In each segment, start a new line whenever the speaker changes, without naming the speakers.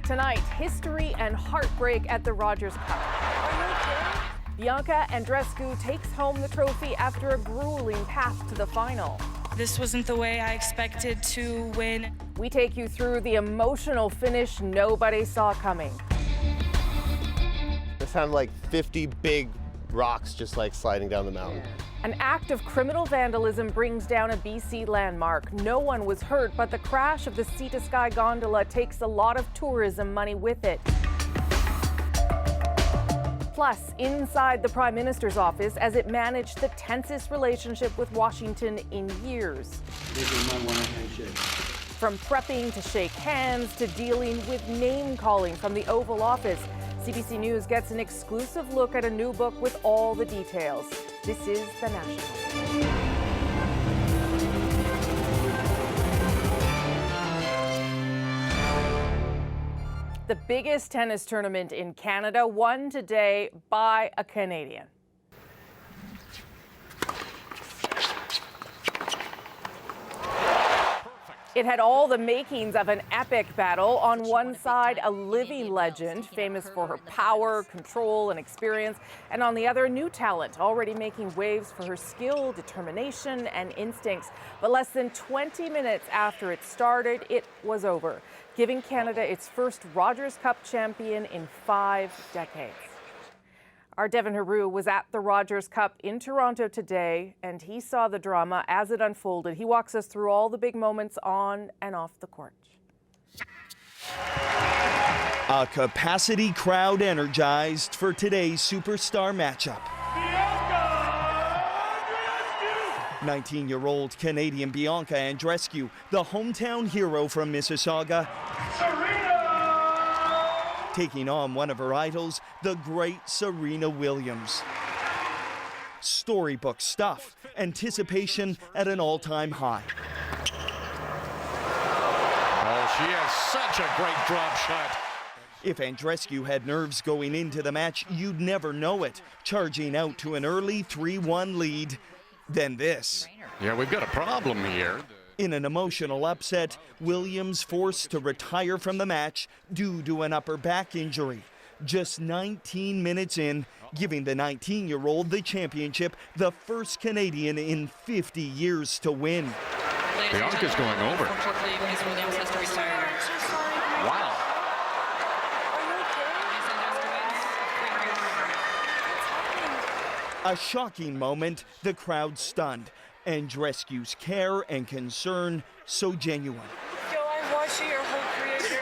Tonight, history and heartbreak at the Rogers Cup. Bianca Andreescu takes home the trophy after a grueling path to the final.
This wasn't the way I expected to win.
We take you through the emotional finish nobody saw coming.
It sounded like 50 big rocks just like sliding down the mountain.
An act of criminal vandalism brings down a BC landmark. No one was hurt, but the crash of the Sea to Sky gondola takes a lot of tourism money with it. Plus, inside the Prime Minister's office as it managed the tensest relationship with Washington in years. From prepping to shake hands to dealing with name-calling from the Oval Office, CBC News gets an exclusive look at a new book with all the details. This is The National. The biggest tennis tournament in Canada won today by a Canadian. It had all the makings of an epic battle. On one side, a living legend, famous for her power, control, and experience. And on the other, a new talent, already making waves for her skill, determination, and instincts. But less than 20 minutes after it started, it was over, giving Canada its first Rogers Cup champion in 5 decades. Our Devin Heroux was at the Rogers Cup in Toronto today, and he saw the drama as it unfolded. He walks us through all the big moments on and off the court.
A capacity crowd energized for today's superstar matchup. 19-year-old Canadian Bianca Andreescu, the hometown hero from Mississauga, taking on one of her idols, the great Serena Williams. Storybook stuff, anticipation at an all-time high.
Oh, she has such a great drop shot.
If Andreescu had nerves going into the match, you'd never know it, charging out to an early 3-1 lead. Then this.
Yeah, we've got a problem here.
In an emotional upset, Williams forced to retire from the match due to an upper back injury. Just 19 minutes in, giving the 19-year-old the championship, the first Canadian in 50 years to win.
Bianca's going over. Wow.
A shocking moment, the crowd stunned. Andreescu's care and concern so genuine.
Yo, I've watched your whole career.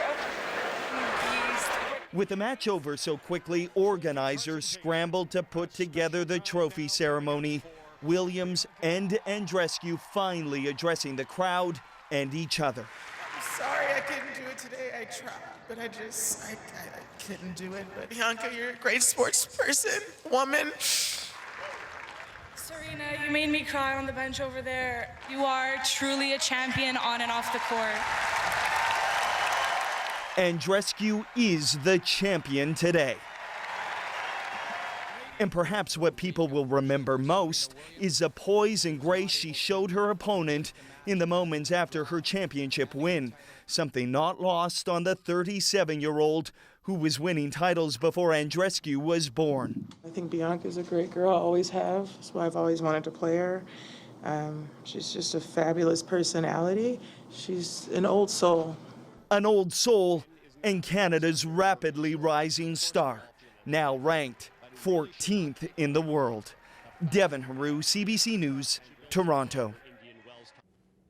With the match over so quickly, organizers scrambled to put together the trophy ceremony. Williams and Andreescu finally addressing the crowd and each other.
I'm sorry I couldn't do it today. I tried, but I couldn't do it. But Bianca, you're a great sports person, woman.
Serena, you made me cry on the bench over there. You are truly a champion on and off the court.
Andreescu is the champion today. And perhaps what people will remember most is the poise and grace she showed her opponent in the moments after her championship win, something not lost on the 37-year-old who was winning titles before Andreescu was born.
I think Bianca's a great girl, always have. That's why I've always wanted to play her. She's just a fabulous personality. She's an old soul.
An old soul and Canada's rapidly rising star, now ranked 14th in the world. Devin Heroux, CBC News, Toronto.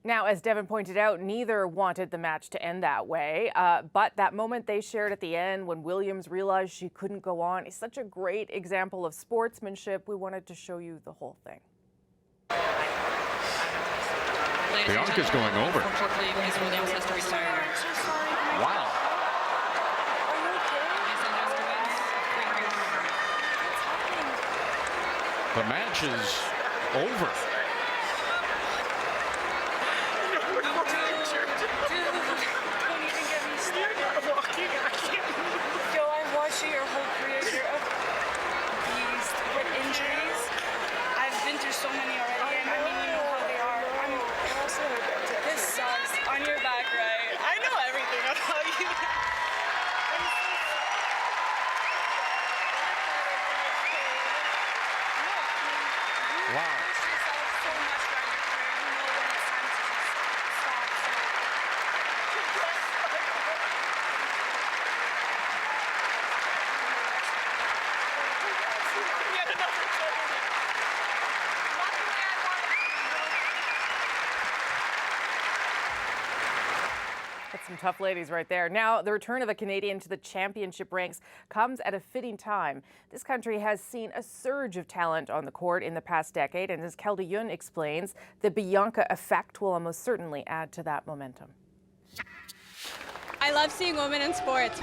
Now, as Devin pointed out, neither wanted the match to end that way, but that moment they shared at the end when Williams realized she couldn't go on is such a great example of sportsmanship. We wanted to show you the whole thing.
Bianca's going over. Wow. The match is over.
Your whole career, you're a beast. With injuries, I've been through so many already, and I mean, you know how they are. This sucks. On your back, right? I know everything about you.
That's some tough ladies right there. Now, the return of a Canadian to the championship ranks comes at a fitting time. This country has seen a surge of talent on the court in the past decade, and as Kelda Yun explains, the Bianca effect will almost certainly add to that momentum.
I love seeing women in sports.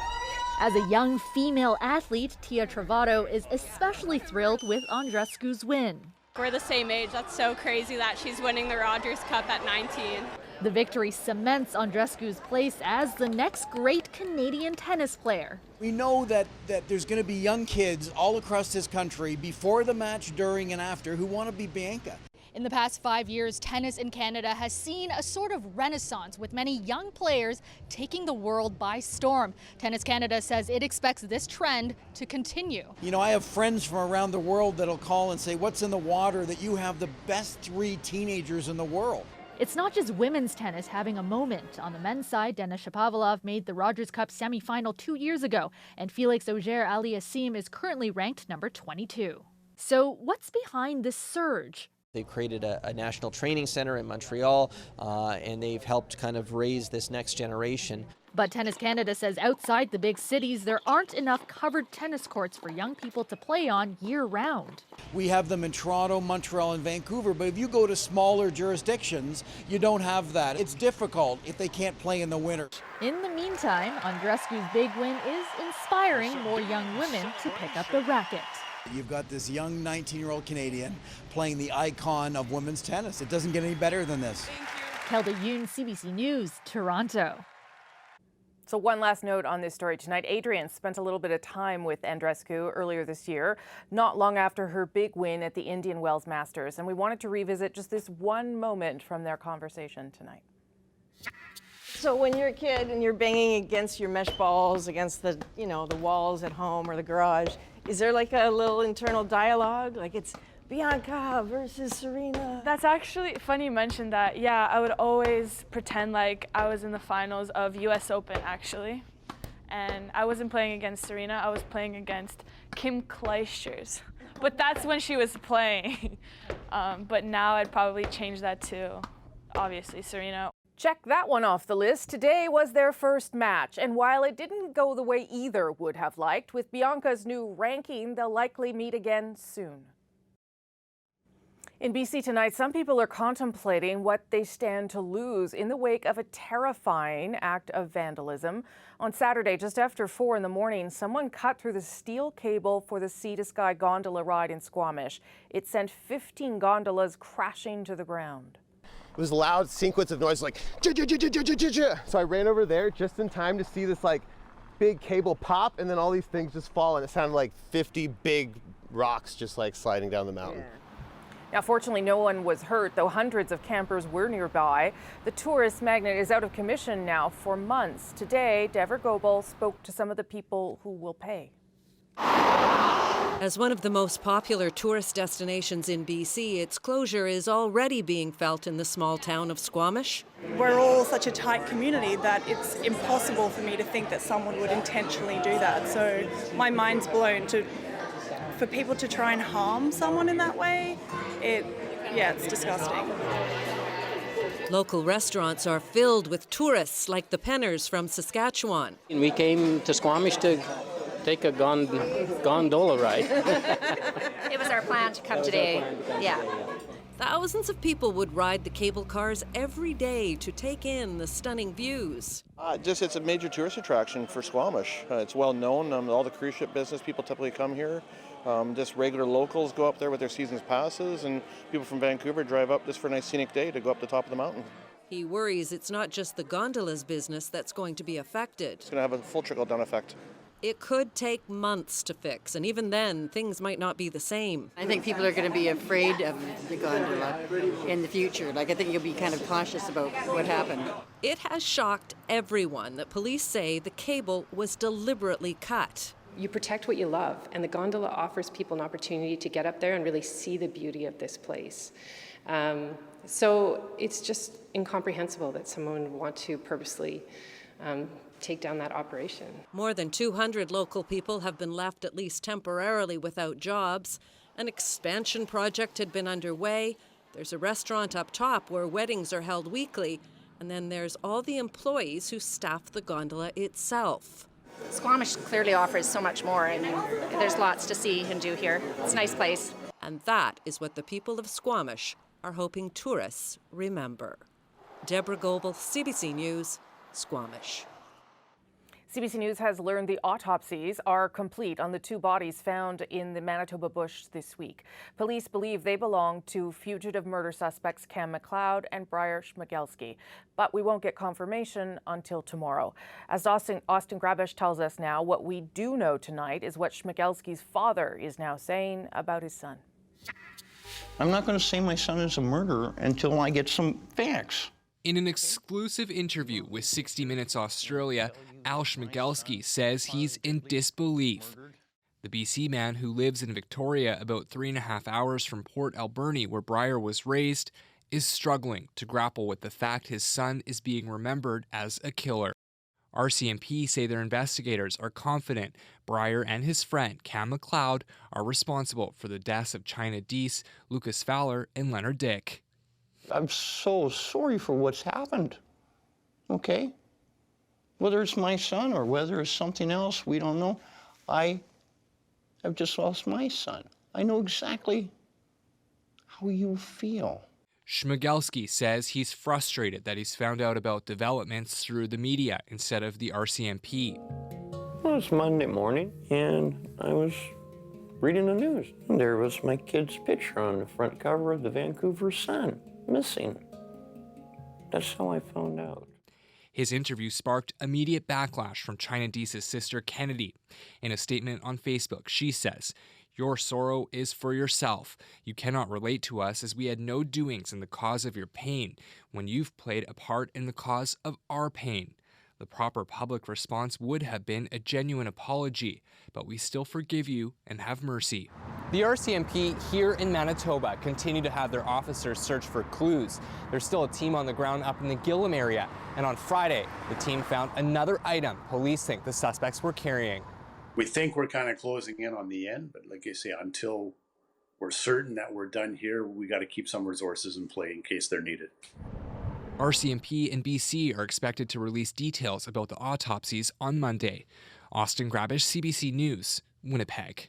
As a young female athlete, Tia Travado is especially thrilled with Andreescu's win.
We're the same age. That's so crazy that she's winning the Rogers Cup at 19.
The victory cements Andreescu's place as the next great Canadian tennis player.
We know that there's going to be young kids all across this country before the match, during, and after who want to be Bianca.
In the past 5 years, tennis in Canada has seen a sort of renaissance with many young players taking the world by storm. Tennis Canada says it expects this trend to continue.
You know, I have friends from around the world that'll call and say, what's in the water that you have the best 3 teenagers in the world?
It's not just women's tennis having a moment. On the men's side, Denis Shapovalov made the Rogers Cup semifinal 2 years ago, and Felix Auger-Aliassime is currently ranked number 22. So what's behind this surge?
They've created a national training center in Montreal, and they've helped kind of raise this next generation.
But Tennis Canada says outside the big cities, there aren't enough covered tennis courts for young people to play on year-round.
We have them in Toronto, Montreal, and Vancouver, but if you go to smaller jurisdictions, you don't have that. It's difficult if they can't play in the winter.
In the meantime, Andreescu's big win is inspiring more young women to pick up the racket.
You've got this young 19-year-old Canadian playing the icon of women's tennis. It doesn't get any better than this.
Kelda Yun, CBC News, Toronto.
So one last note on this story tonight. Adrian spent a little bit of time with Andreescu earlier this year, not long after her big win at the Indian Wells Masters. And we wanted to revisit just this one moment from their conversation tonight.
So when you're a kid and you're banging against your mesh balls against the, the walls at home or the garage, is there like a little internal dialogue? Like it's Bianca versus Serena?
That's actually funny you mentioned that. Yeah, I would always pretend like I was in the finals of US Open actually. And I wasn't playing against Serena, I was playing against Kim Clijsters. But that's when she was playing. But now I'd probably change that to, obviously, Serena.
Check that one off the list. Today was their first match, and while it didn't go the way either would have liked, with Bianca's new ranking, they'll likely meet again soon. In BC tonight, some people are contemplating what they stand to lose in the wake of a terrifying act of vandalism. On Saturday, just after 4 in the morning, someone cut through the steel cable for the Sea to Sky gondola ride in Squamish. It sent 15 gondolas crashing to the ground.
It was a loud sequence of noise, like so I ran over there just in time to see this like big cable pop, and then all these things just fall, and it sounded like 50 big rocks just like sliding down the mountain.
Yeah. Now, fortunately, no one was hurt, though hundreds of campers were nearby. The tourist magnet is out of commission now for months. Today, Dever Goebel spoke to some of the people who will pay.
As one of the most popular tourist destinations in BC, its closure is already being felt in the small town of Squamish.
We're all such a tight community that it's impossible for me to think that someone would intentionally do that. So my mind's blown for people to try and harm someone in that way. It's disgusting.
Local restaurants are filled with tourists like the Penners from Saskatchewan.
We came to Squamish to take a gondola ride.
It was our plan to come today. Yeah.
Thousands of people would ride the cable cars every day to take in the stunning views.
It's a major tourist attraction for Squamish. It's well known. All the cruise ship business people typically come here. Just regular locals go up there with their season's passes, and people from Vancouver drive up just for a nice scenic day to go up the top of the mountain.
He worries it's not just the gondola's business that's going to be affected.
It's going to have a full trickle-down effect.
It could take months to fix, and even then, things might not be the same.
I think people are going to be afraid of the gondola in the future. I think you'll be kind of cautious about what happened.
It has shocked everyone that police say the cable was deliberately cut.
You protect what you love, and the gondola offers people an opportunity to get up there and really see the beauty of this place. So it's just incomprehensible that someone would want to purposely take down that operation.
More than 200 local people have been left at least temporarily without jobs. An expansion project had been underway. There's a restaurant up top where weddings are held weekly, And then there's all the employees who staff the gondola itself.
Squamish clearly offers so much more, and there's lots to see and do here. It's a nice place.
And that is what the people of Squamish are hoping tourists remember. Deborah Goebel, CBC News, Squamish.
CBC News has learned the autopsies are complete on the two bodies found in the Manitoba bush this week. Police believe they belong to fugitive murder suspects Cam McLeod and Briar Schmigelski, but we won't get confirmation until tomorrow. As Austin Grabish tells us now, what we do know tonight is what Schmigelski's father is now saying about his son.
I'm not going to say my son is a murderer until I get some facts.
In an exclusive interview with 60 Minutes Australia, Al Schmigelski says he's in disbelief. The BC man, who lives in Victoria about 3.5 hours from Port Alberni, where Briar was raised, is struggling to grapple with the fact his son is being remembered as a killer. RCMP say their investigators are confident Briar and his friend Cam McLeod are responsible for the deaths of China Deese, Lucas Fowler, and Leonard Dick.
I'm so sorry for what's happened, okay? Whether it's my son or whether it's something else, we don't know. I have just lost my son. I know exactly how you feel.
Schmigelski says he's frustrated that he's found out about developments through the media instead of the RCMP.
Well, it's Monday morning, and I was reading the news. And there was my kid's picture on the front cover of the Vancouver Sun, missing. That's how I found out.
His interview sparked immediate backlash from China Deese's sister Kennedy. In a statement on Facebook, she says, "Your sorrow is for yourself. You cannot relate to us as we had no doings in the cause of your pain when you've played a part in the cause of our pain. The proper public response would have been a genuine apology, but we still forgive you and have mercy."
The RCMP here in Manitoba continue to have their officers search for clues. There's still a team on the ground up in the Gillam area, and on Friday, the team found another item police think the suspects were carrying.
We think we're kind of closing in on the end, but like you say, until we're certain that we're done here, we got to keep some resources in play in case they're needed.
RCMP and BC are expected to release details about the autopsies on Monday. Austin Grabish, CBC News, Winnipeg.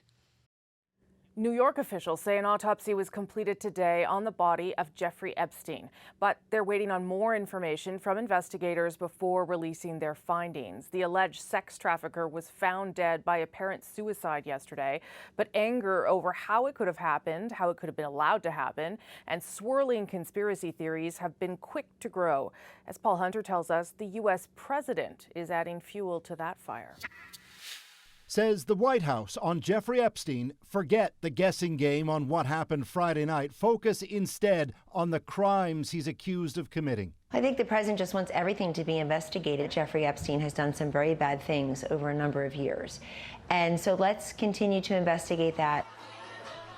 New York officials say an autopsy was completed today on the body of Jeffrey Epstein, but they're waiting on more information from investigators before releasing their findings. The alleged sex trafficker was found dead by apparent suicide yesterday, but anger over how it could have happened, how it could have been allowed to happen, and swirling conspiracy theories have been quick to grow. As Paul Hunter tells us, the U.S. president is adding fuel to that fire.
Says the White House on Jeffrey Epstein, forget the guessing game on what happened Friday night. Focus instead on the crimes he's accused of committing.
I think the president just wants everything to be investigated. Jeffrey Epstein has done some very bad things over a number of years. And so let's continue to investigate that.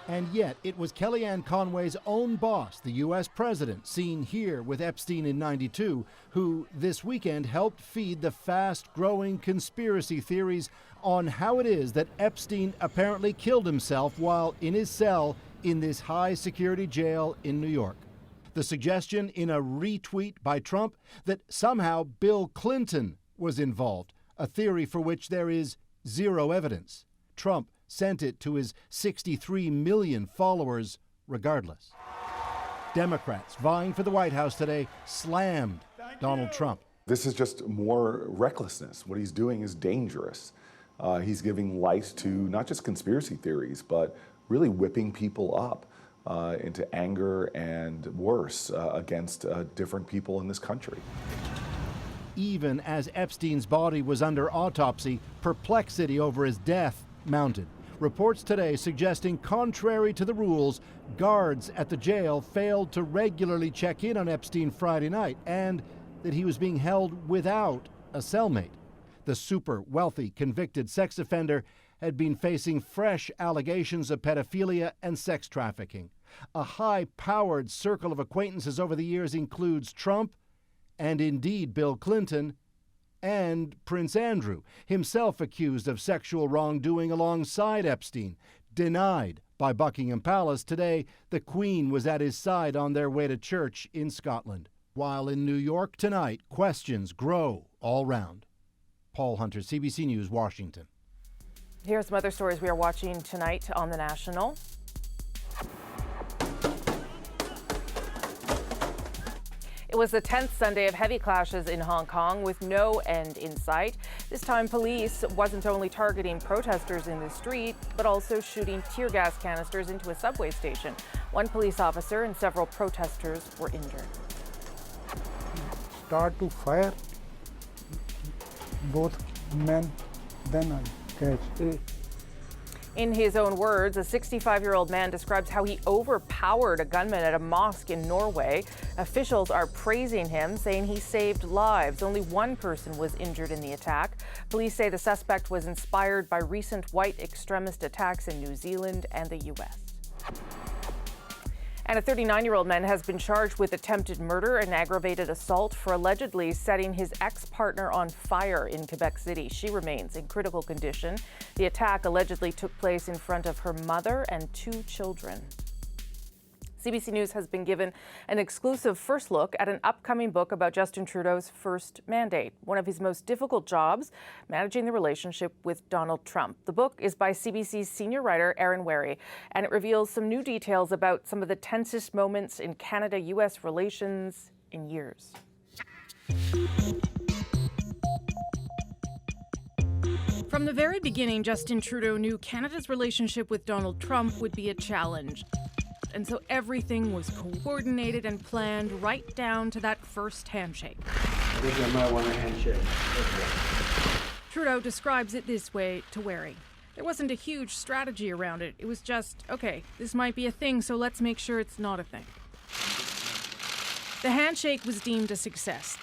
And yet, it was Kellyanne Conway's own boss, the U.S. president, seen here with Epstein in '92, who this weekend helped feed the fast-growing conspiracy theories on how it is that Epstein apparently killed himself while in his cell in this high-security jail in New York. The suggestion in a retweet by Trump that somehow Bill Clinton was involved, a theory for which there is zero evidence. Trump sent it to his 63 million followers regardless. Democrats vying for the White House today slammed Donald Trump.
This is just more recklessness. What he's doing is dangerous. He's giving life to not just conspiracy theories, but really whipping people up into anger and worse against different people in this country.
Even as Epstein's body was under autopsy, perplexity over his death mounted. Reports today suggesting, contrary to the rules, guards at the jail failed to regularly check in on Epstein Friday night, and that he was being held without a cellmate. The super wealthy convicted sex offender had been facing fresh allegations of pedophilia and sex trafficking. A high-powered circle of acquaintances over the years includes Trump, and indeed Bill Clinton, and Prince Andrew, himself accused of sexual wrongdoing alongside Epstein, denied by Buckingham Palace. Today, the Queen was at his side on their way to church in Scotland. While in New York tonight, questions grow all round. Paul Hunter, CBC News, Washington.
Here are some other stories we are watching tonight on The National. It was the 10th Sunday of heavy clashes in Hong Kong with no end in sight. This time, police wasn't only targeting protesters in the street, but also shooting tear gas canisters into a subway station. One police officer and several protesters were injured.
Start to fire, both men, then I catch.
In his own words, a 65-year-old man describes how he overpowered a gunman at a mosque in Norway. Officials are praising him, saying he saved lives. Only one person was injured in the attack. Police say the suspect was inspired by recent white extremist attacks in New Zealand and the U.S. And a 39-year-old man has been charged with attempted murder and aggravated assault for allegedly setting his ex-partner on fire in Quebec City. She remains in critical condition. The attack allegedly took place in front of her mother and 2 children. CBC News has been given an exclusive first look at an upcoming book about Justin Trudeau's first mandate, one of his most difficult jobs, managing the relationship with Donald Trump. The book is by CBC's senior writer, Aaron Wary, and it reveals some new details about some of the tensest moments in Canada-U.S. relations in years. From the very beginning, Justin Trudeau knew Canada's relationship with Donald Trump would be a challenge. And so everything was coordinated and planned right down to that first handshake.
I think I might want a handshake.
Trudeau describes it this way to Wary. There wasn't a huge strategy around it. It was just, okay, this might be a thing, so let's make sure it's not a thing. The handshake was deemed a success.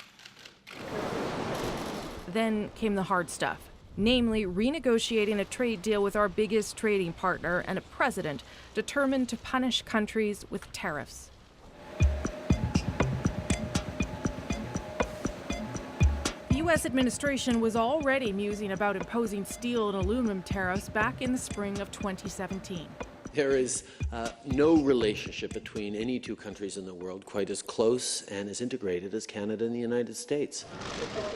Then came the hard stuff, namely renegotiating a trade deal with our biggest trading partner and a president determined to punish countries with tariffs. The U.S. administration was already musing about imposing steel and aluminum tariffs back in the spring of 2017.
There is no relationship between any two countries in the world quite as close and as integrated as Canada and the United States.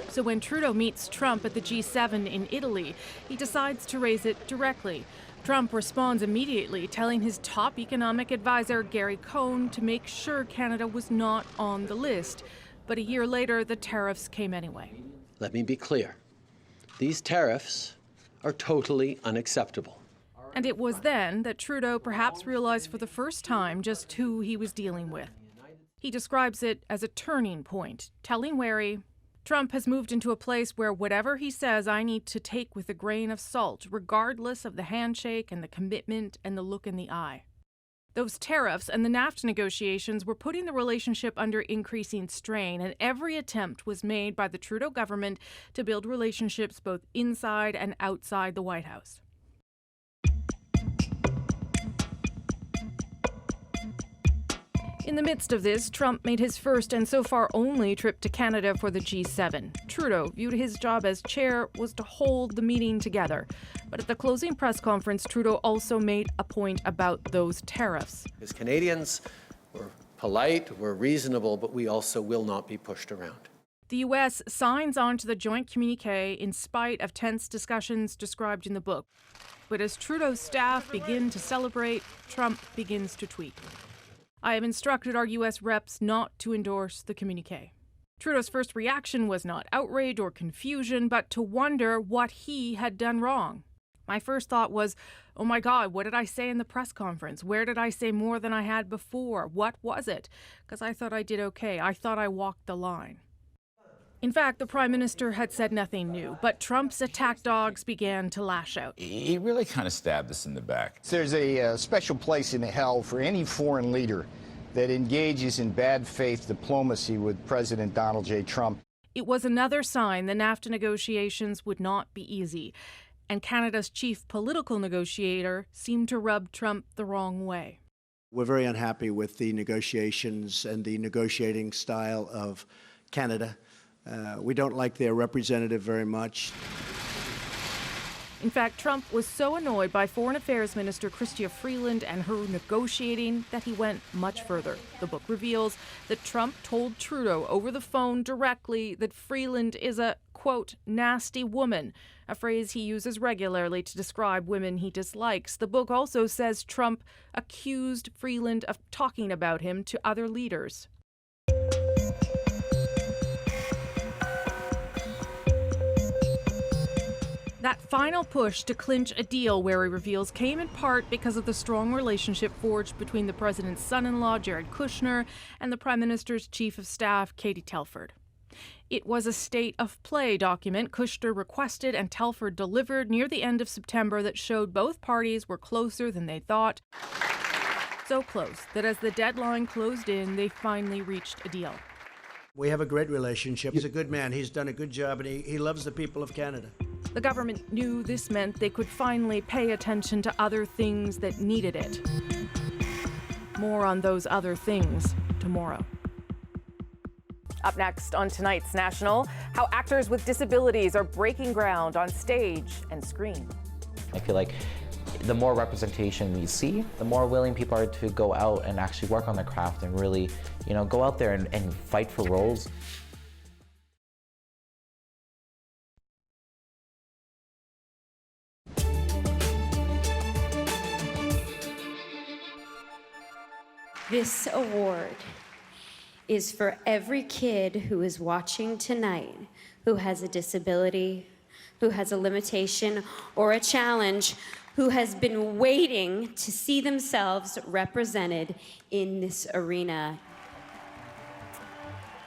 So when Trudeau meets Trump at the G7 in Italy, he decides to raise it directly. Trump responds immediately, telling his top economic advisor, Gary Cohn, to make sure Canada was not on the list. But a year later, the tariffs came anyway.
Let me be clear. These tariffs are totally unacceptable.
And it was then that Trudeau perhaps realized for the first time just who he was dealing with. He describes it as a turning point, telling Wary, Trump has moved into a place where whatever he says I need to take with a grain of salt, regardless of the handshake and the commitment and the look in the eye. Those tariffs and the NAFTA negotiations were putting the relationship under increasing strain, and every attempt was made by the Trudeau government to build relationships both inside and outside the White House. In the midst of this, Trump made his first and so far only trip to Canada for the G7. Trudeau viewed his job as chair was to hold the meeting together. But at the closing press conference, Trudeau also made a point about those tariffs.
As Canadians, we're polite, we're reasonable, but we also will not be pushed around.
The U.S. signs on to the joint communique in spite of tense discussions described in the book. But as Trudeau's staff begin to celebrate, Trump begins to tweet. I have instructed our U.S. reps not to endorse the communique. Trudeau's first reaction was not outrage or confusion, but to wonder what he had done wrong. My first thought was, oh my God, what did I say in the press conference? Where did I say more than I had before? What was it? Because I thought I did okay. I thought I walked the line. In fact, the Prime Minister had said nothing new, but Trump's attack dogs began to lash out.
He really kind of stabbed us in the back.
There's a special place in hell for any foreign leader that engages in bad faith diplomacy with President Donald J. Trump.
It was another sign the NAFTA negotiations would not be easy, and Canada's chief political negotiator seemed to rub Trump the wrong way.
We're very unhappy with the negotiations and the negotiating style of Canada. We don't like their representative very much.
In fact, Trump was so annoyed by Foreign Affairs Minister Chrystia Freeland and her negotiating that he went much further. The book reveals that Trump told Trudeau over the phone directly that Freeland is a, quote, nasty woman, a phrase he uses regularly to describe women he dislikes. The book also says Trump accused Freeland of talking about him to other leaders. That final push to clinch a deal, Wary reveals, came in part because of the strong relationship forged between the president's son-in-law, Jared Kushner, and the prime minister's chief of staff, Katie Telford. It was a state of play document Kushner requested and Telford delivered near the end of September that showed both parties were closer than they thought. So close that as the deadline closed in, they finally reached a deal.
We have a great relationship. He's a good man. He's done a good job, and he loves the people of Canada.
The government knew this meant they could finally pay attention to other things that needed it. More on those other things tomorrow. Up next on tonight's National, how actors with disabilities are breaking ground on stage and screen.
I feel like the more representation we see, the more willing people are to go out and actually work on their craft and really, go out there and fight for roles.
This award is for every kid who is watching tonight who has a disability, who has a limitation or a challenge, who has been waiting to see themselves represented in this arena.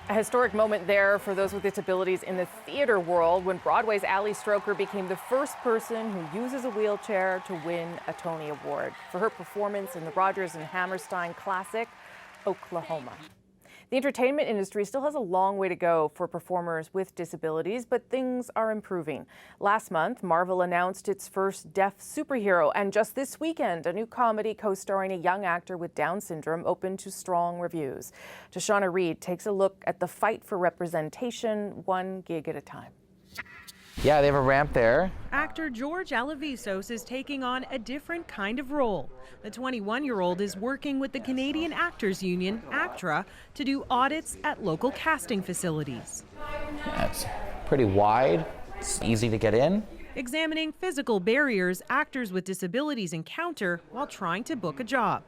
A historic moment there for those with disabilities in the theater world when Broadway's Ali Stroker became the first person who uses a wheelchair to win a Tony Award for her performance in the Rodgers and Hammerstein classic, Oklahoma. The entertainment industry still has a long way to go for performers with disabilities, but things are improving. Last month, Marvel announced its first deaf superhero, and just this weekend, a new comedy co-starring a young actor with Down syndrome opened to strong reviews. Tashana Reed takes a look at the fight for representation, one gig at a time.
Yeah, they have a ramp there.
Actor George Alivisos is taking on a different kind of role. The 21-year-old is working with the Canadian Actors Union, ACTRA, to do audits at local casting facilities.
Yeah, it's pretty wide. It's easy to get in.
Examining physical barriers actors with disabilities encounter while trying to book a job.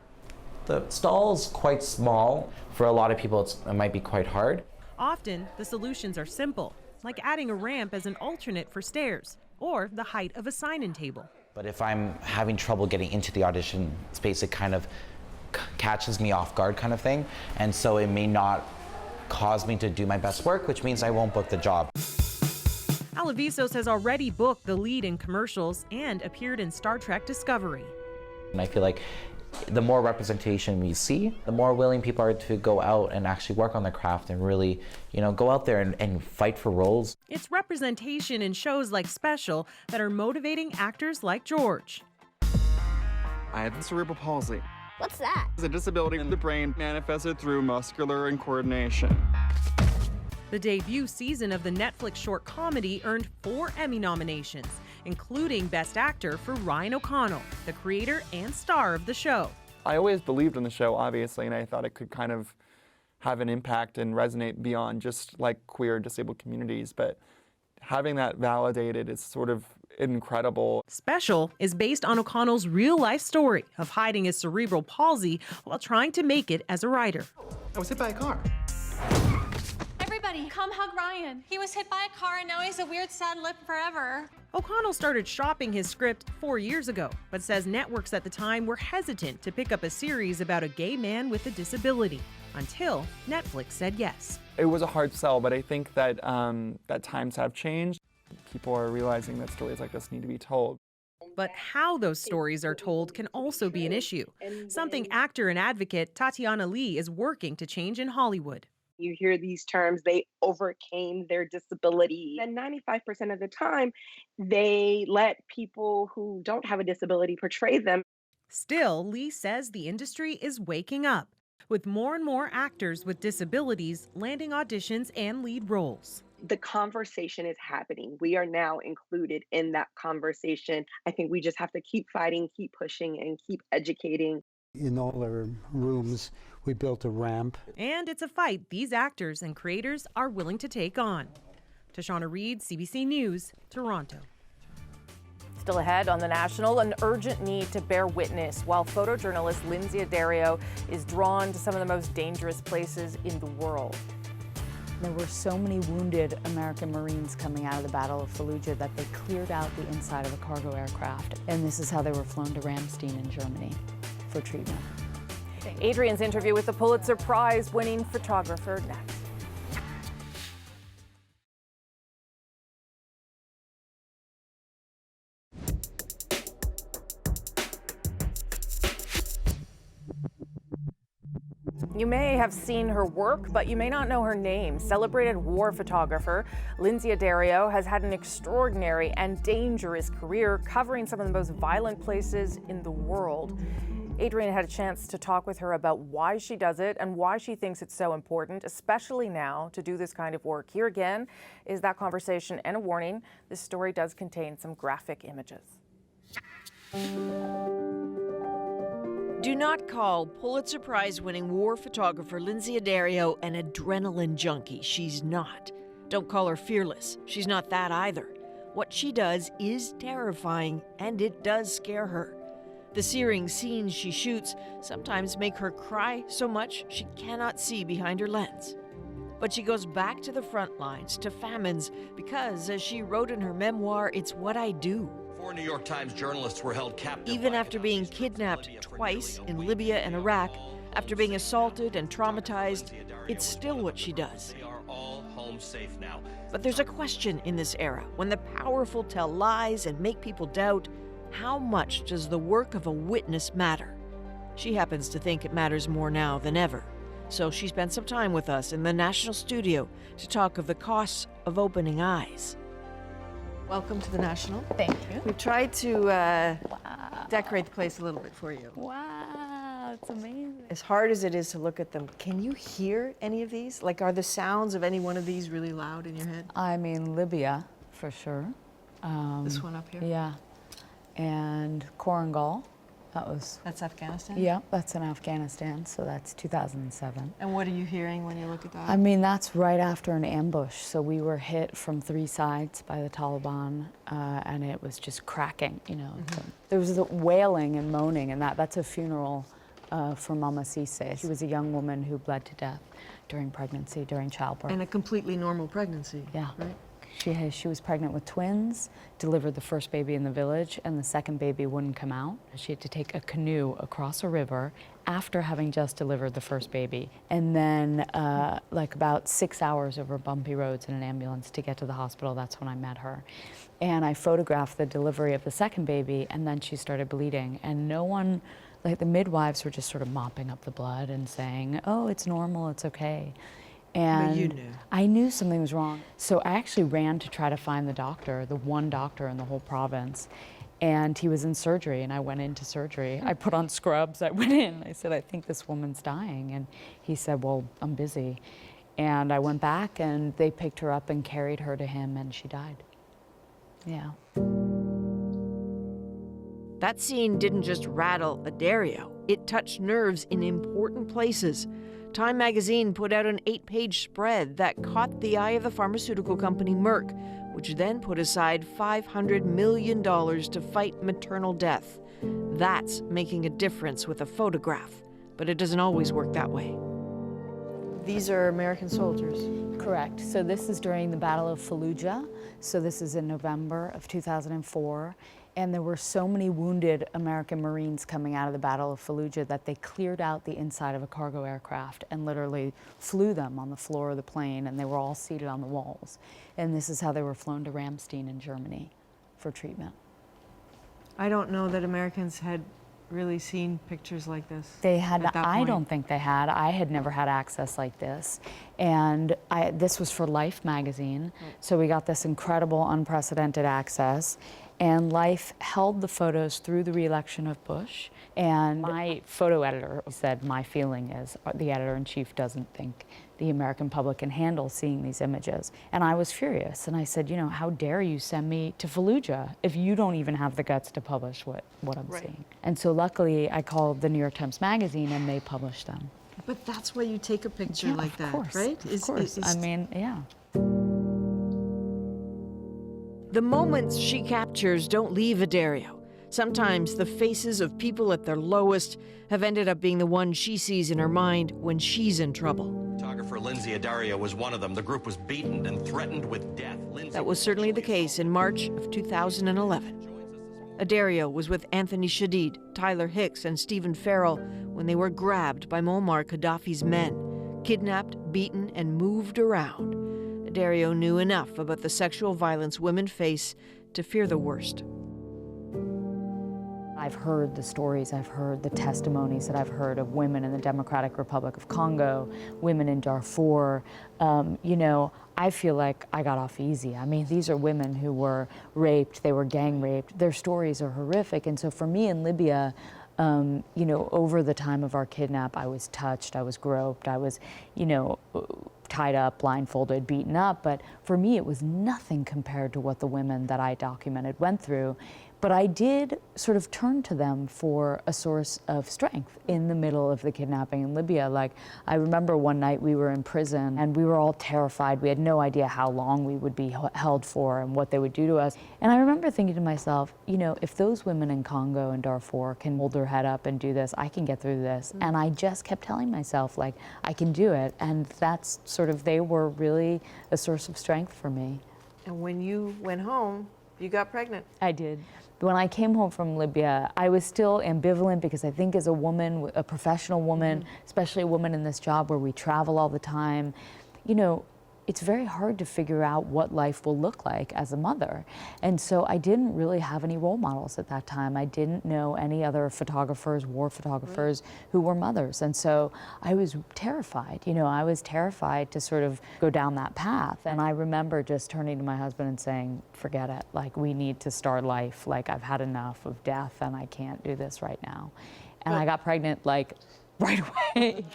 The stall's quite small. For a lot of people, it might be quite hard.
Often, the solutions are simple, like adding a ramp as an alternate for stairs or the height of a sign-in table.
But if I'm having trouble getting into the audition space, it kind of catches me off guard kind of thing. And so it may not cause me to do my best work, which means I won't book the job.
Alivisos has already booked the lead in commercials and appeared in Star Trek Discovery.
And I feel like the more representation we see, the more willing people are to go out and actually work on their craft and really, go out there and fight for roles.
It's representation in shows like Special that are motivating actors like George.
I have cerebral palsy.
What's that?
It's a disability in the brain manifested through muscular and coordination.
The debut season of the Netflix short comedy earned 4 Emmy nominations, including Best Actor for Ryan O'Connell, the creator and star of the show.
I always believed in the show, obviously, and I thought it could kind of have an impact and resonate beyond just like queer disabled communities, but having that validated is sort of incredible.
Special is based on O'Connell's real-life story of hiding his cerebral palsy while trying to make it as a writer.
I was hit by a car.
Everybody, come hug Ryan. He was hit by a car and now he's a weird, sad lip forever.
O'Connell started shopping his script 4 years ago, but says networks at the time were hesitant to pick up a series about a gay man with a disability, until Netflix said yes.
It was a hard sell, but I think that, that times have changed. People are realizing that stories like this need to be told.
But how those stories are told can also be an issue, something actor and advocate Tatiana Lee is working to change in Hollywood.
You hear these terms, they overcame their disability. And 95% of the time, they let people who don't have a disability portray them.
Still, Lee says the industry is waking up. with more and more actors with disabilities landing auditions and lead roles.
The conversation is happening. We are now included in that conversation. I think we just have to keep fighting, keep pushing, and keep educating.
In all our rooms, we built a ramp.
And it's a fight these actors and creators are willing to take on. Tashana Reed, CBC News, Toronto.
Still ahead on The National, an urgent need to bear witness while photojournalist Lindsay Addario is drawn to some of the most dangerous places in the world.
There were so many wounded American Marines coming out of the Battle of Fallujah that they cleared out the inside of a cargo aircraft. And this is how they were flown to Ramstein in Germany for treatment.
Adrian's interview with the Pulitzer Prize-winning photographer next. You may have seen her work, but you may not know her name. Celebrated war photographer Lindsay Addario has had an extraordinary and dangerous career covering some of the most violent places in the world. Adrian had a chance to talk with her about why she does it and why she thinks it's so important, especially now, to do this kind of work. Here again is that conversation and a warning. This story does contain some graphic images.
Do not call Pulitzer Prize-winning war photographer Lindsay Addario an adrenaline junkie. She's not. Don't call her fearless. She's not that either. What she does is terrifying, and it does scare her. The searing scenes she shoots sometimes make her cry so much she cannot see behind her lens. But she goes back to the front lines, to famines, because, as she wrote in her memoir, it's what I do.
4 New York Times journalists were held captive.
Even after being kidnapped twice in Libya and Iraq, after being assaulted and traumatized, it's still what she does.
They are all home safe now.
But there's a question in this era, when the powerful tell lies and make people doubt, how much does the work of a witness matter? She happens to think it matters more now than ever. So she spent some time with us in the National Studio to talk of the costs of opening eyes. Welcome to the National.
Thank you.
We've tried to decorate the place a little bit for you.
Wow, it's amazing.
As hard as it is to look at them, can you hear any of these? Like, are the sounds of any one of these really loud in your head?
I mean, Libya, for sure.
This one up here?
Yeah. And Korangal.
That's Afghanistan?
Yeah, that's in Afghanistan, so that's 2007.
And what are you hearing when you look at that?
I mean, that's right after an ambush. So we were hit from 3 sides by the Taliban, and it was just cracking, you know. There was the wailing and moaning, and that's a funeral for Mama Cisse. She was a young woman who bled to death during pregnancy, during childbirth.
And a completely normal pregnancy.
Yeah.
Right?
She was pregnant with twins, delivered the first baby in the village, and the second baby wouldn't come out. She had to take a canoe across a river after having just delivered the first baby, and then like about 6 hours over bumpy roads in an ambulance to get to the hospital. That's when I met her. And I photographed the delivery of the second baby, and then she started bleeding, and no one, like the midwives were just sort of mopping up the blood and saying, oh, it's normal, it's okay. And
but you knew.
I knew something was wrong. So I actually ran to try to find the doctor, the one doctor in the whole province. And he was in surgery, and I went into surgery. I put on scrubs, I went in. I said, I think this woman's dying. And he said, well, I'm busy. And I went back, and they picked her up and carried her to him, and she died. Yeah.
That scene didn't just rattle Addario. It touched nerves in important places. Time magazine put out an 8-page spread that caught the eye of the pharmaceutical company Merck, which then put aside $500 million to fight maternal death. That's making a difference with a photograph, but it doesn't always work that way. These are American soldiers.
Correct. So this is during the Battle of Fallujah. So this is in November of 2004. And there were so many wounded American Marines coming out of the Battle of Fallujah that they cleared out the inside of a cargo aircraft and literally flew them on the floor of the plane, and they were all seated on the walls. And this is how they were flown to Ramstein in Germany for treatment.
I don't know that Americans had really seen pictures like this?
They had,
at that
I
point?
don't think they had. I had never had access like this. And this was for Life magazine. So we got this incredible, unprecedented access. And Life held the photos through the re-election of Bush. And my photo editor said, my feeling is the editor-in-chief doesn't think the American public can handle seeing these images. And I was furious. And I said, you know, how dare you send me to Fallujah if you don't even have the guts to publish what I'm seeing. And so luckily I called the New York Times Magazine and they published them.
But that's why you take a picture
Yeah,
like
of
that,
course,
right?
Of course. I mean, yeah.
The moments she captures don't leave Addario. Sometimes the faces of people at their lowest have ended up being the ones she sees in her mind when she's in trouble.
Photographer Lindsay Addario was one of them. The group was beaten and threatened with death.
That was certainly the case in March of 2011. Addario was with Anthony Shadid, Tyler Hicks, and Stephen Farrell when they were grabbed by Muammar Gaddafi's men, kidnapped, beaten, and moved around. Addario knew enough about the sexual violence women face to fear the worst.
I've heard the stories, I've heard the testimonies that I've heard of women in the Democratic Republic of Congo, women in Darfur. You know, I feel like I got off easy. I mean, these are women who were raped, they were gang raped. Their stories are horrific. And so for me in Libya, you know, over the time of our kidnap, I was touched, I was groped, I was, you know, tied up, blindfolded, beaten up. But for me, it was nothing compared to what the women that I documented went through. But I did sort of turn to them for a source of strength in the middle of the kidnapping in Libya. Like, I remember one night we were in prison and we were all terrified. We had no idea how long we would be held for and what they would do to us. And I remember thinking to myself, you know, if those women in Congo and Darfur can hold their head up and do this, I can get through this. And I just kept telling myself, like, I can do it. And that's sort of, they were really a source of strength for me.
And when you went home, you got pregnant.
I did. When I came home from Libya, I was still ambivalent because I think as a woman, a professional woman, especially a woman in this job where we travel all the time, you know, it's very hard to figure out what life will look like as a mother. And so I didn't really have any role models at that time. I didn't know any other photographers, war photographers, who were mothers. And so I was terrified. You know, I was terrified to sort of go down that path. And I remember just turning to my husband and saying, forget it. Like, we need to start life. Like, I've had enough of death and I can't do this right now. And I got pregnant, like, right away.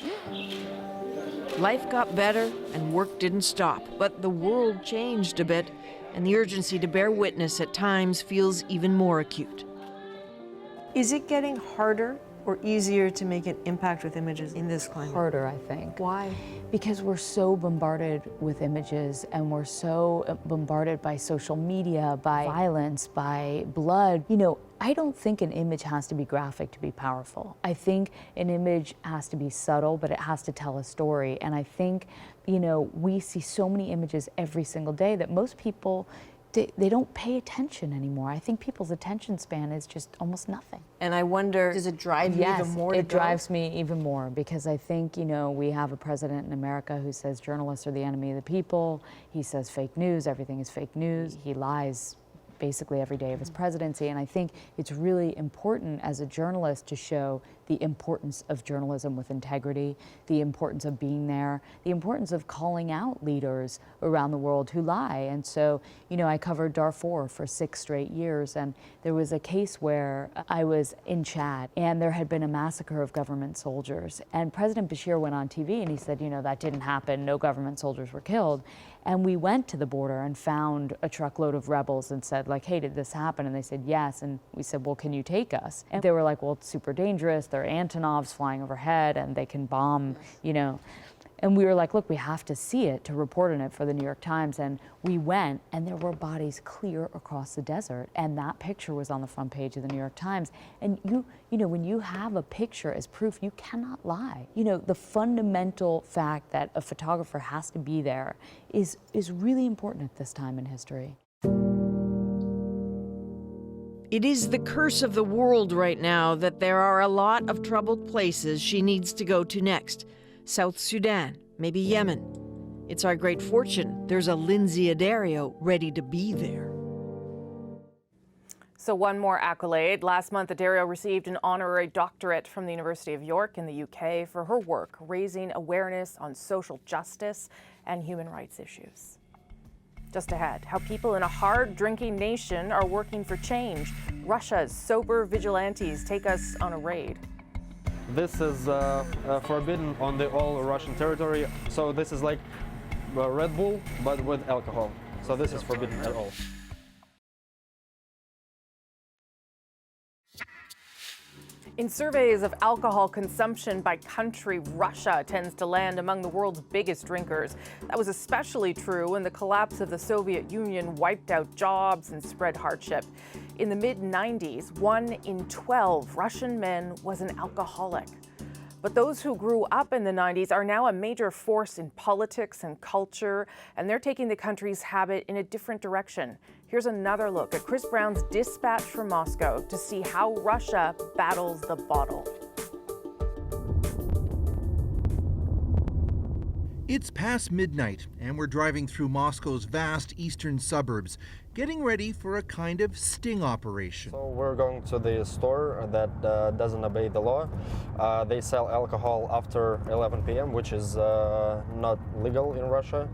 Life got better and work didn't stop, but the world changed a bit, and the urgency to bear witness at times feels even more acute. Is it getting harder or easier to make an impact with images in this climate?
Harder, I think.
Why?
Because we're so bombarded with images and we're so bombarded by social media, by violence, by blood. You know, I don't think an image has to be graphic to be powerful. I think an image has to be subtle, but it has to tell a story. And I think, you know, we see so many images every single day that most people, they don't pay attention anymore. I think people's attention span is just almost nothing.
And I wonder, does it drive you even more to
it drives me even more because I think, you know, we have a president in America who says journalists are the enemy of the people. He says fake news, everything is fake news. He lies basically every day of his presidency. And I think it's really important as a journalist to show the importance of journalism with integrity, the importance of being there, the importance of calling out leaders around the world who lie. And so, you know, I covered Darfur for 6 straight years, and there was a case where I was in Chad, and there had been a massacre of government soldiers. And President Bashir went on TV and he said, you know, that didn't happen, no government soldiers were killed. And we went to the border and found a truckload of rebels and said, like, hey, did this happen? And they said, yes. And we said, well, can you take us? And they were like, well, it's super dangerous. There are Antonovs flying overhead and they can bomb, you know. And we were like, look, we have to see it to report on it for the New York Times. And we went, and there were bodies clear across the desert. And that picture was on the front page of the New York Times. And you know, when you have a picture as proof, you cannot lie. You know, the fundamental fact that a photographer has to be there is really important at this time in history.
It is the curse of the world right now that there are a lot of troubled places she needs to go to next. South Sudan, maybe Yemen. It's our great fortune there's a Lindsay Addario ready to be there.
So one more accolade. Last month, Addario received an honorary doctorate from the University of York in the UK for her work raising awareness on social justice and human rights issues. Just ahead, how people in a hard-drinking nation are working for change. Russia's sober vigilantes take us on a raid.
This is forbidden on the all Russian territory. So this is like Red Bull, but with alcohol. So this is forbidden at all.
In surveys of alcohol consumption by country, Russia tends to land among the world's biggest drinkers. That was especially true when the collapse of the Soviet Union wiped out jobs and spread hardship. In the mid-90s, 1 in 12 Russian men was an alcoholic. But those who grew up in the 90s are now a major force in politics and culture, and they're taking the country's habit in a different direction. Here's another look at Chris Brown's dispatch from Moscow to see how Russia battles the bottle.
It's past midnight, and we're driving through Moscow's vast eastern suburbs, getting ready for a kind of sting operation.
So we're going to the store that doesn't obey the law. They sell alcohol after 11 p.m., which is not legal in Russia.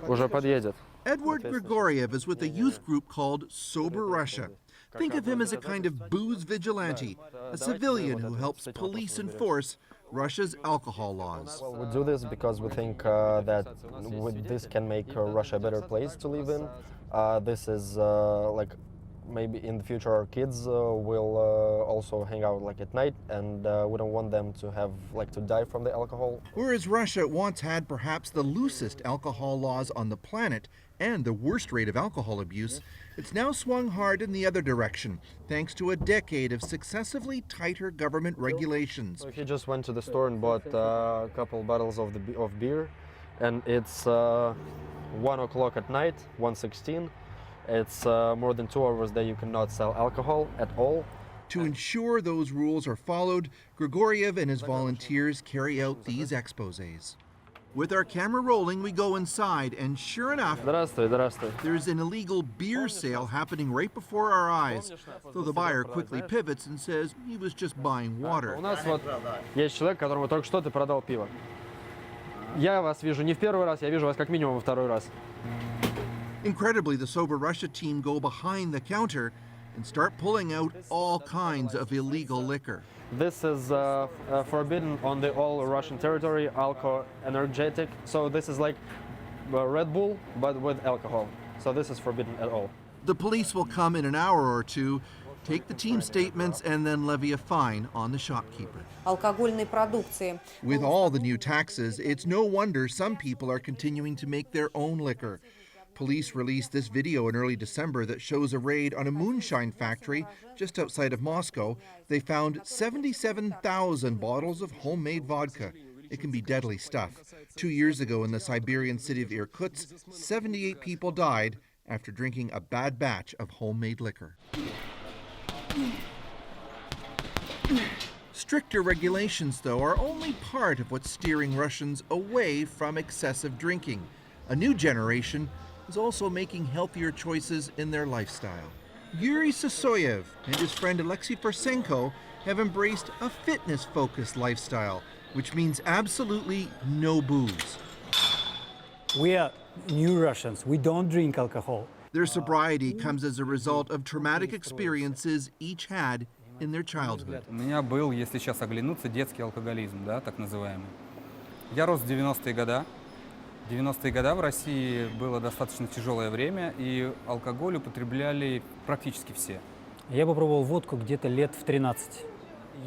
Уже подъедет.
Edward Grigoriev is with a youth group called Sober Russia. Think of him as a kind of booze vigilante, a civilian who helps police enforce Russia's alcohol laws.
Well, we do this because we think that this can make Russia a better place to live in. This is like maybe in the future our kids will also hang out like at night, and we don't want them to have like to die from the alcohol.
Whereas Russia once had perhaps the loosest alcohol laws on the planet and the worst rate of alcohol abuse, it's now swung hard in the other direction, thanks to a decade of successively tighter government regulations.
So he just went to the store and bought a couple bottles of beer, and it's 1 o'clock at night, 1:16. It's more than 2 hours that you cannot sell alcohol at all.
To ensure those rules are followed, Grigoriev and his volunteers carry out these exposés. With our camera rolling, we go inside, and sure enough, there's an illegal beer sale happening right before our eyes, though the buyer quickly pivots and says he was just buying water.
У нас вот есть человек, которому только что ты продал пиво. Я вас вижу не в первый раз, я вижу вас как минимум во второй раз.
Incredibly, the Sober Russia team go behind the counter and start pulling out all kinds of illegal liquor.
This is forbidden on the all Russian territory, alcohol energetic. So this is like Red Bull, but with alcohol. So this is forbidden at all.
The police will come in an hour or two, take the team statements, and then levy a fine on the shopkeeper. With all the new taxes, it's no wonder some people are continuing to make their own liquor. Police released this video in early December that shows a raid on a moonshine factory just outside of Moscow. They found 77,000 bottles of homemade vodka. It can be deadly stuff. 2 years ago in the Siberian city of Irkutsk, 78 people died after drinking a bad batch of homemade liquor. Stricter regulations, though, are only part of what's steering Russians away from excessive drinking. A new generation is also making healthier choices in their lifestyle. Yuri Sasoyev and his friend Alexei Persenko have embraced a fitness-focused lifestyle, which means absolutely no booze.
We are new Russians. We don't drink alcohol.
Their sobriety comes as a result of traumatic experiences each had in their childhood.
У меня был, если сейчас оглянуться, детский алкоголизм, да, так называемый. Я рос в 90-е годы. В 90-е годы в России было достаточно тяжелое время, и алкоголь употребляли практически все.
Я попробовал водку где-то лет в 13.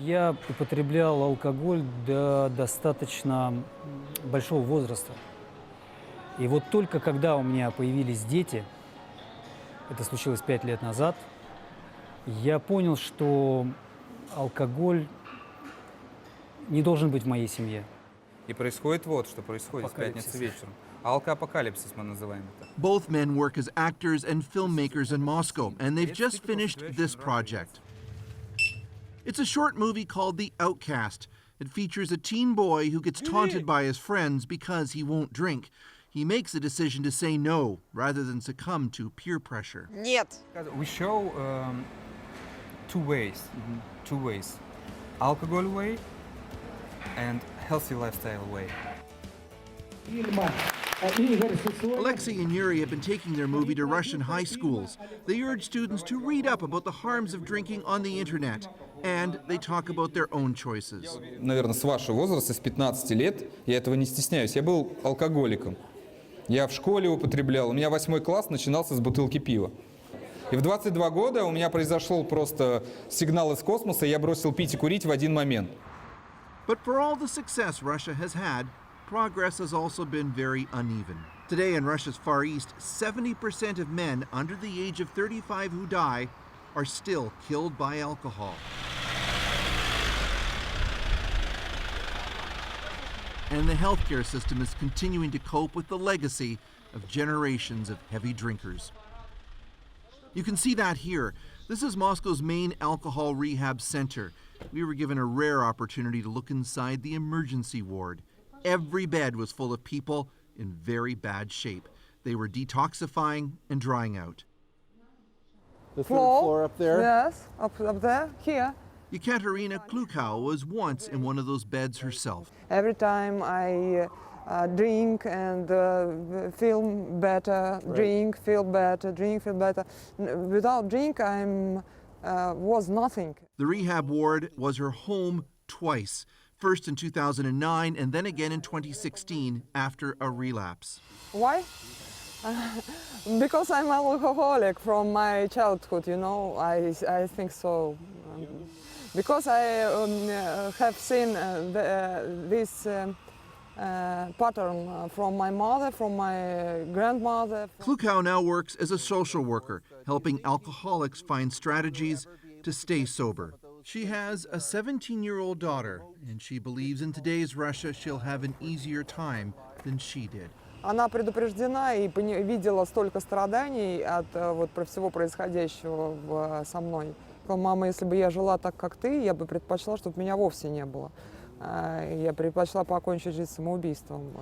Я употреблял алкоголь до достаточно большого возраста. И вот только когда у меня появились дети, это случилось 5 лет назад, я понял, что алкоголь не должен быть в моей семье.
И происходит вот, что происходит в пятницу вечером. Алкоапокалипсис мы называем это.
Both men work as actors and filmmakers in Moscow, and they've just finished this project. It's a short movie called The Outcast. It features a teen boy who gets taunted by his friends because he won't drink.
He makes a decision to say no rather than succumb to peer pressure.
Нет. We show two ways. Two ways. Alcohol way and healthy lifestyle way.
Alexei and Yuri have been taking their movie to Russian high schools. They urge students to read up about the harms of drinking on the internet, and they talk about their own choices.
Наверное, с вашего возраста, с 15 лет, я этого не стесняюсь. Я был алкоголиком. Я в школе употреблял. У меня 8 класс начинался с бутылки пива. И в 22 года у меня произошел просто сигнал из космоса, и я бросил пить и курить в один момент.
But for all the success Russia has had, progress has also been very uneven. Today in Russia's Far East, 70% of men under the age of 35 who die are still killed by alcohol. And the healthcare system is continuing to cope with the legacy of generations of heavy drinkers. You can see that here. This is Moscow's main alcohol rehab center. We were given a rare opportunity to look inside the emergency ward. Every bed was full of people in very bad shape. They were detoxifying and drying out.
The third floor up there?
Yes, up there, here.
Ekaterina Klukow was once in one of those beds herself.
Every time I drink and feel better, drink, feel better, drink, feel better. Without drink, was nothing.
The rehab ward was her home twice. First in 2009 and then again in 2016 after a relapse.
Why? Because I'm alcoholic from my childhood, you know, I think so. Because I have seen this pattern from my mother, from my grandmother.
Klukow now works as a social worker, helping alcoholics find strategies to stay sober. She has a 17-year-old daughter, and she believes in today's Russia she'll have an easier time than she did.
Она предупреждена и видела столько страданий от всего происходящего со мной. Мама, если бы я жила так, как ты, я бы предпочла, чтобы меня вовсе не было. Я предпочла покончить жизнь самоубийством.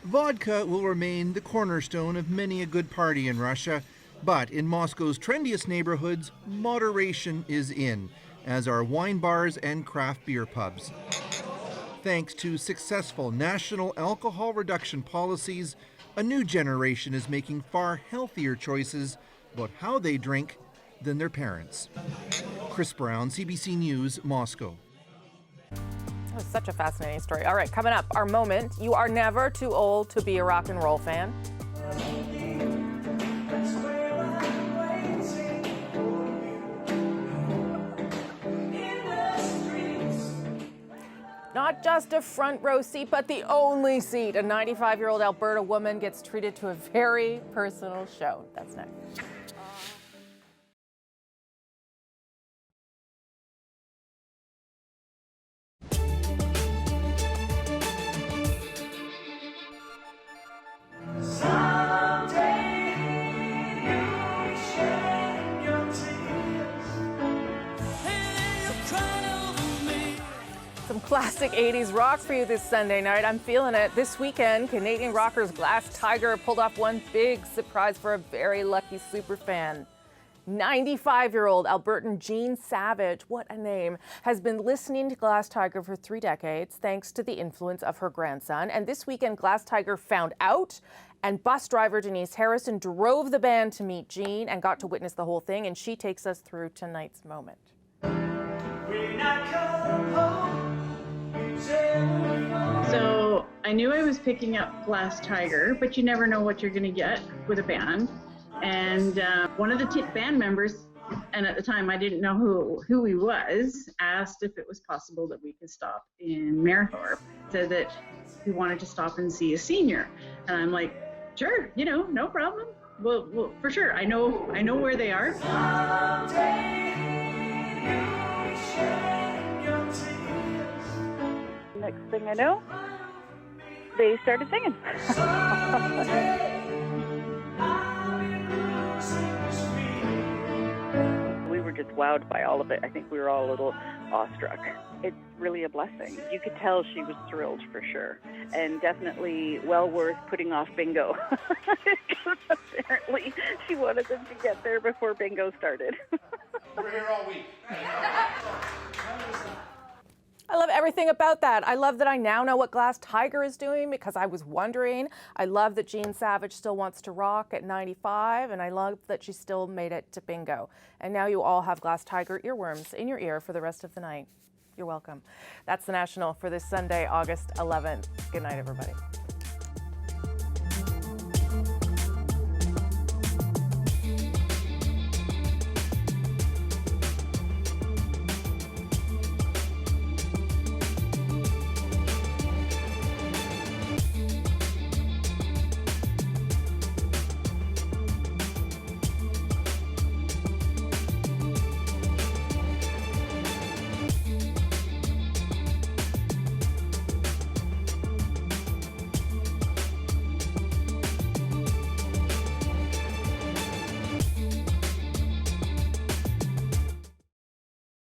Vodka will remain the cornerstone of many a good party in Russia, but in Moscow's trendiest neighborhoods, moderation is in, as are wine bars and craft beer pubs. Thanks to successful national alcohol reduction policies, a new generation is making far healthier choices about how they drink than their parents. Chris Brown, CBC News, Moscow.
That was such a fascinating story. All right, coming up, our moment. You are never too old to be a rock and roll fan. Not just a front row seat, but the only seat. A 95-year-old Alberta woman gets treated to a very personal show. That's next. Some classic 80s rock for you this Sunday night. I'm feeling it. This weekend, Canadian rockers Glass Tiger pulled off one big surprise for a very lucky superfan. 95-year-old Albertan Jean Savage, what a name, has been listening to Glass Tiger for 3 decades thanks to the influence of her grandson. And this weekend, Glass Tiger found out, and bus driver Denise Harrison drove the band to meet Jean and got to witness the whole thing, and she takes us through tonight's moment.
So I knew I was picking up Glass Tiger, but you never know what you're going to get with a band. And one of the band members, and at the time I didn't know who he was, asked if it was possible that we could stop in Mayerthorpe. Said that he wanted to stop and see a senior. And I'm like, sure, you know, no problem. Well, for sure. I know where they are.
Next thing I know, they started singing. We were
just wowed by all of it. I think we were all a little awestruck. It's really a blessing. You could tell she was thrilled for sure, and definitely well worth putting off bingo. Because apparently she wanted them to get there before bingo started.
We're here all week.
I love everything about that. I love that I now know what Glass Tiger is doing because I was wondering. I love that Jean Savage still wants to rock at 95, and I love that she still made it to bingo. And now you all have Glass Tiger earworms in your ear for the rest of the night. You're welcome. That's the National for this Sunday, August 11th. Good night, everybody.